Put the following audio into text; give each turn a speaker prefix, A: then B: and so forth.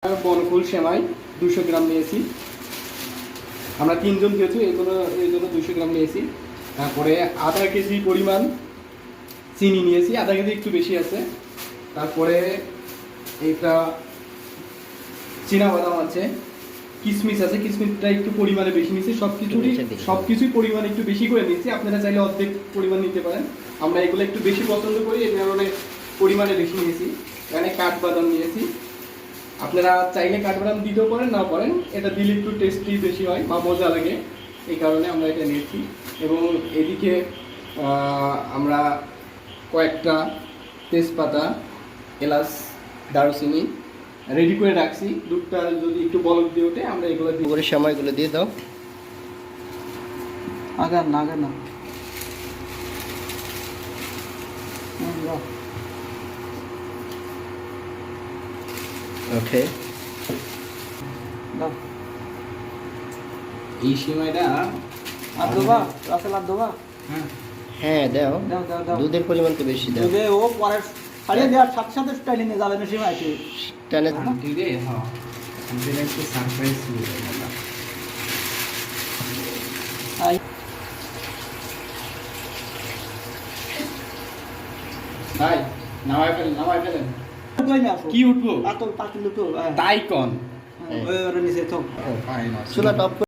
A: বনফুল সেমাই 200 গ্রাম নিয়েছি। আমরা 3 জন খেয়েছি, এই জন্য 200 গ্রাম নিয়েছি। তারপরে আধা কেজি পরিমাণ চিনি নিয়েছি, আধা কেজি একটু বেশি আছে। তারপরে এটা চীনাবাদাম আছে, কিশমিশ আছে, কিশমিশটা একটু পরিমাণে বেশি নিয়েছি। সবকিছুই পরিমাণ একটু বেশি করে নিয়েছি। আপনারা চাইলে অর্ধেক পরিমাণ নিতে পারেন, আমরা এগুলো একটু বেশি পছন্দ করি, এই কারণে পরিমাণে বেশি নিয়েছি। এখানে কাঠবাদাম নিয়েছি, আপনারা চাইলে কাঠবাদাম দিতেও পারেন, না পারেন, এটা দিলে একটু টেস্টি বেশি হয় বা মজা লাগে, এই কারণে আমরা এটা নিয়েছি। এবং এদিকে আমরা কয়েকটা তেজপাতা, এলাচ, দারুচিনি রেডি করে রাখছি। দুধটা যদি একটু বলক দিয়ে ওঠে আমরা এগুলো দিয়ে
B: করে সময়গুলো দিয়ে দাও।
C: আগার না
B: ওকে,
C: দাও।
A: এই সিমাইটা
C: আর দেবা রাসেল আর দেবা?
B: হ্যাঁ দাও।
C: দাও।
B: দুধের পরিমাণ তো বেশি দাও।
C: দুধে ও পরে ছাড়িয়ে দেওয়ার সাথে সাথে স্টাইলে নিয়ে যাবে না সীমাইতে।
B: টানে
A: দিলে হ্যাঁ আমাদের একটু সারপ্রাইজ মিলে গেল।
C: আই
A: ভাই নামাই ফেলেন।
C: কই না আসো
A: কি উঠবো?
C: পাতল দুটো
A: তাই কোন
C: ওই ওর নিচে তো
A: ফাইন
B: চুলা টপ